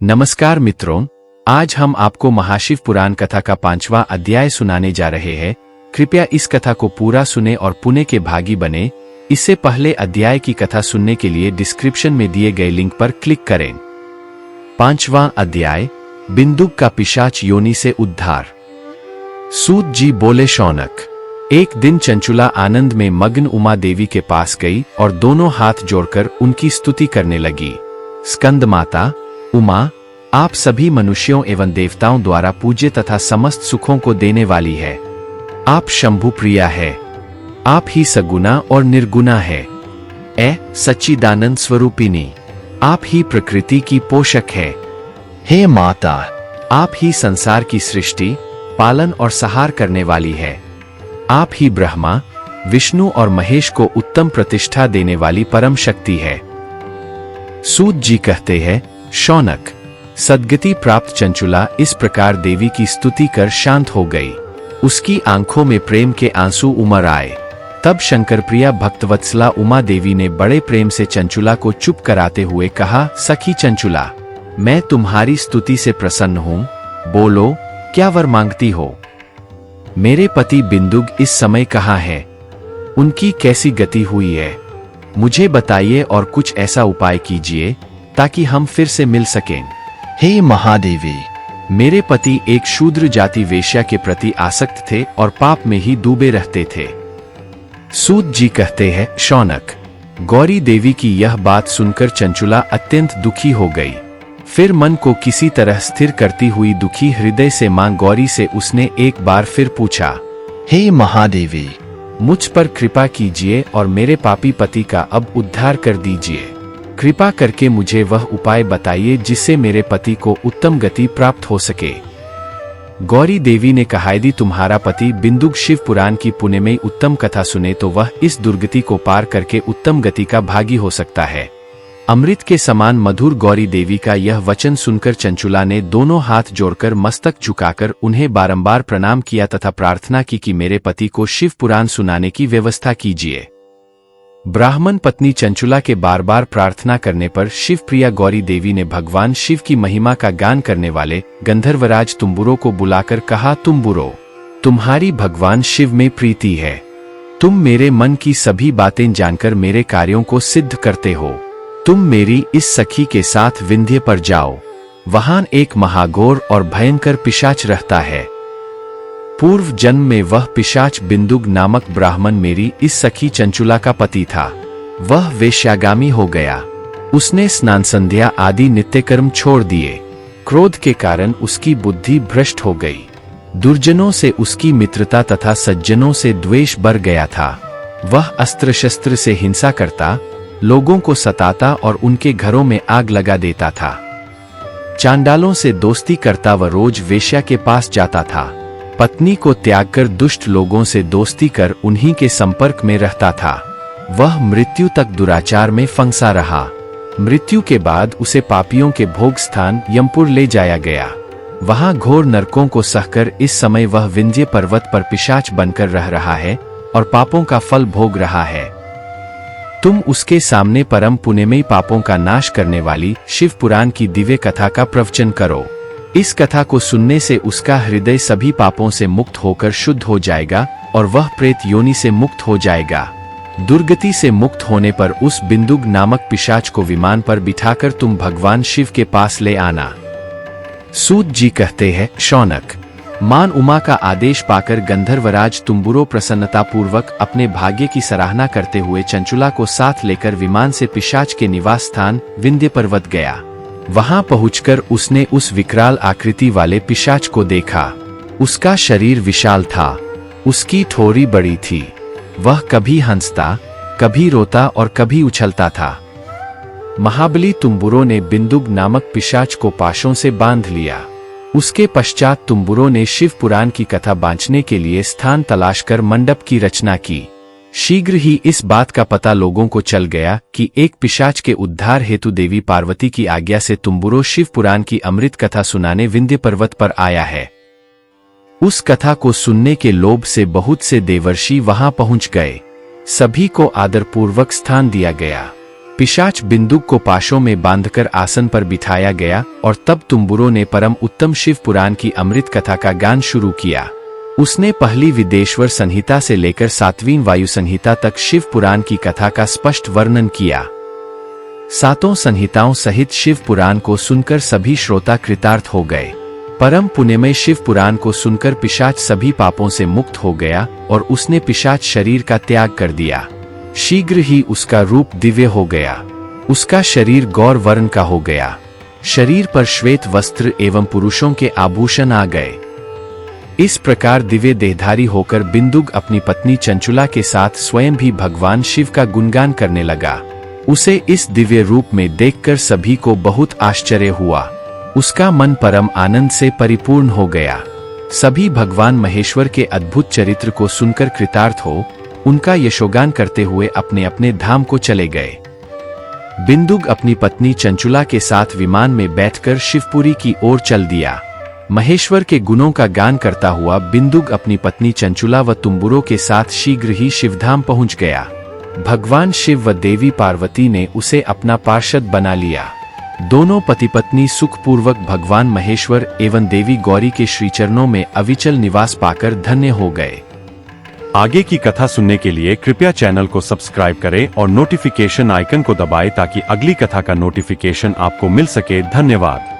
नमस्कार मित्रों, आज हम आपको महाशिव पुराण कथा का 5वां अध्याय सुनाने जा रहे हैं। कृपया इस कथा को पूरा सुने और पुण्य के भागी बने। इससे पहले अध्याय की कथा सुनने के लिए डिस्क्रिप्शन में दिए गए लिंक पर क्लिक करें। 5वां अध्याय, बिंदुक का पिशाच योनि से उद्धार। सूत जी बोले, शौनक, एक दिन चंचुला आनंद में मग्न उमा देवी के पास गई और दोनों हाथ जोड़कर उनकी स्तुति करने लगी। स्कंद माता उमा, आप सभी मनुष्यों एवं देवताओं द्वारा पूज्य तथा समस्त सुखों को देने वाली है। आप शंभु प्रिया है। आप ही सगुना और निर्गुणा है। सच्चिदानंद स्वरूपिणी, आप ही प्रकृति की पोषक है। हे माता, आप ही संसार की सृष्टि, पालन और सहार करने वाली है। आप ही ब्रह्मा, विष्णु और महेश को उत्तम प्रतिष्ठा देने वाली परम शक्ति है। सूत जी कहते हैं, शौनक, सद्गति प्राप्त चंचुला इस प्रकार देवी की स्तुति कर शांत हो गई। उसकी आंखों में प्रेम के आंसू उमड़ आए। तब शंकर प्रिया भक्तवत्सला उमा देवी ने बड़े प्रेम से चंचुला को चुप कराते हुए कहा, सखी चंचुला, मैं तुम्हारी स्तुति से प्रसन्न हूँ। बोलो, क्या वर मांगती हो? मेरे पति बिंदुग इस समय कहाँ है? उनकी कैसी गति हुई है? मुझे बताइए और कुछ ऐसा उपाय कीजिए ताकि हम फिर से मिल सकें। हे महादेवी, मेरे पति एक शूद्र जाति वेश्या के प्रति आसक्त थे और पाप में ही डूबे रहते थे। सूत जी कहते हैं, शौनक, गौरी देवी की यह बात सुनकर चंचुला अत्यंत दुखी हो गई। फिर मन को किसी तरह स्थिर करती हुई दुखी हृदय से मां गौरी से उसने एक बार फिर पूछा, हे महादेवी, मुझ पर कृपा कीजिए और मेरे पापी पति का अब उद्धार कर दीजिए। कृपा करके मुझे वह उपाय बताइए जिससे मेरे पति को उत्तम गति प्राप्त हो सके। गौरी देवी ने कहा, यदि तुम्हारा पति बिंदुक शिव पुराण की पुण्यमयी उत्तम कथा सुने तो वह इस दुर्गति को पार करके उत्तम गति का भागी हो सकता है। अमृत के समान मधुर गौरी देवी का यह वचन सुनकर चंचुला ने दोनों हाथ जोड़कर मस्तक झुकाकर उन्हें बारंबार प्रणाम किया तथा प्रार्थना की कि मेरे पति को शिव पुराण सुनाने की व्यवस्था कीजिए। ब्राह्मण पत्नी चंचुला के बार बार प्रार्थना करने पर शिव प्रिया गौरी देवी ने भगवान शिव की महिमा का गान करने वाले गंधर्वराज तुम्बुरो को बुलाकर कहा, तुम्बुरो, तुम्हारी भगवान शिव में प्रीति है। तुम मेरे मन की सभी बातें जानकर मेरे कार्यों को सिद्ध करते हो। तुम मेरी इस सखी के साथ विंध्य पर जाओ। वहां एक महाघोर और भयंकर पिशाच रहता है। पूर्व जन्म में वह पिशाच बिंदुग नामक ब्राह्मण मेरी इस सखी चंचुला का पति था। वह वेश्यागामी हो गया। उसने स्नान संध्या आदि नित्यकर्म छोड़ दिए। क्रोध के कारण उसकी बुद्धि भ्रष्ट हो गई। दुर्जनों से उसकी मित्रता तथा सज्जनों से द्वेष बढ़ गया था। वह अस्त्र शस्त्र से हिंसा करता, लोगों को सताता और उनके घरों में आग लगा देता था। चांडालों से दोस्ती करता व रोज वेश्या के पास जाता था। पत्नी को त्याग कर दुष्ट लोगों से दोस्ती कर उन्हीं के संपर्क में रहता था। वह मृत्यु तक दुराचार में फंसा रहा। मृत्यु के बाद उसे पापियों के भोग स्थान यमपुर ले जाया गया। वहां घोर नरकों को सहकर इस समय वह विंध्य पर्वत पर पिशाच बनकर रह रहा है और पापों का फल भोग रहा है। तुम उसके सामने परम पुण्यमयी पापों का नाश करने वाली शिव पुराण की दिव्य कथा का प्रवचन करो। इस कथा को सुनने से उसका हृदय सभी पापों से मुक्त होकर शुद्ध हो जाएगा और वह प्रेत योनि से मुक्त हो जाएगा। दुर्गति से मुक्त होने पर उस बिंदुग नामक पिशाच को विमान पर बिठाकर तुम भगवान शिव के पास ले आना। सूत जी कहते हैं, शौनक, मान उमा का आदेश पाकर गंधर्वराज तुम्बुरो प्रसन्नतापूर्वक अपने भाग्य की सराहना करते हुए चंचुला को साथ लेकर विमान से पिशाच के निवास स्थान विंध्य पर्वत गया। वहां पहुंचकर उसने उस विकराल आकृति वाले पिशाच को देखा। उसका शरीर विशाल था। उसकी ठोरी बड़ी थी। वह कभी हंसता, कभी रोता और कभी उछलता था। महाबली तुम्बुरो ने बिंदुग नामक पिशाच को पाशों से बांध लिया। उसके पश्चात तुम्बुरो ने शिव पुराण की कथा बांचने के लिए स्थान तलाश कर मंडप की रचना की। शीघ्र ही इस बात का पता लोगों को चल गया कि एक पिशाच के उद्धार हेतु देवी पार्वती की आज्ञा से तुम्बुरो शिव पुराण की अमृत कथा सुनाने विंध्य पर्वत पर आया है। उस कथा को सुनने के लोभ से बहुत से देवर्षि वहां पहुंच गए। सभी को आदरपूर्वक स्थान दिया गया। पिशाच बिंदुक को पाशों में बांधकर आसन पर बिठाया गया और तब तुम्बुरों ने परम उत्तम शिव पुराण की अमृत कथा का गान शुरू किया। उसने पहली विदेश्वर संहिता से लेकर 7वीं वायु संहिता तक शिव पुराण की कथा का स्पष्ट वर्णन किया। 7 संहिताओं सहित शिव पुराण को सुनकर सभी श्रोता कृतार्थ हो गए। परम पुण्यमय शिव पुराण को सुनकर पिशाच सभी पापों से मुक्त हो गया और उसने पिशाच शरीर का त्याग कर दिया। शीघ्र ही उसका रूप दिव्य हो गया। उसका शरीर गौर वर्ण का हो गया। शरीर पर श्वेत वस्त्र एवं पुरुषों के आभूषण आ गए। इस प्रकार दिव्य देहधारी होकर बिंदुक अपनी पत्नी चंचुला के साथ स्वयं भी भगवान शिव का गुणगान करने लगा। उसे इस दिव्य रूप में देखकर सभी को बहुत आश्चर्य हुआ। उसका मन परम आनंद से परिपूर्ण हो गया। सभी भगवान महेश्वर के अद्भुत चरित्र को सुनकर कृतार्थ हो उनका यशोगान करते हुए अपने अपने धाम को चले गए। बिंदुक अपनी पत्नी चंचुला के साथ विमान में बैठकर शिवपुरी की ओर चल दिया। महेश्वर के गुणों का गान करता हुआ बिंदुक अपनी पत्नी चंचुला व तुम्बुरों के साथ शीघ्र ही शिवधाम पहुंच गया। भगवान शिव व देवी पार्वती ने उसे अपना पार्षद बना लिया। दोनों पति पत्नी सुखपूर्वक भगवान महेश्वर एवं देवी गौरी के श्रीचरणों में अविचल निवास पाकर धन्य हो गए। आगे की कथा सुनने के लिए कृपया चैनल को सब्सक्राइब करें और नोटिफिकेशन आइकन को दबाएं ताकि अगली कथा का नोटिफिकेशन आपको मिल सके। धन्यवाद।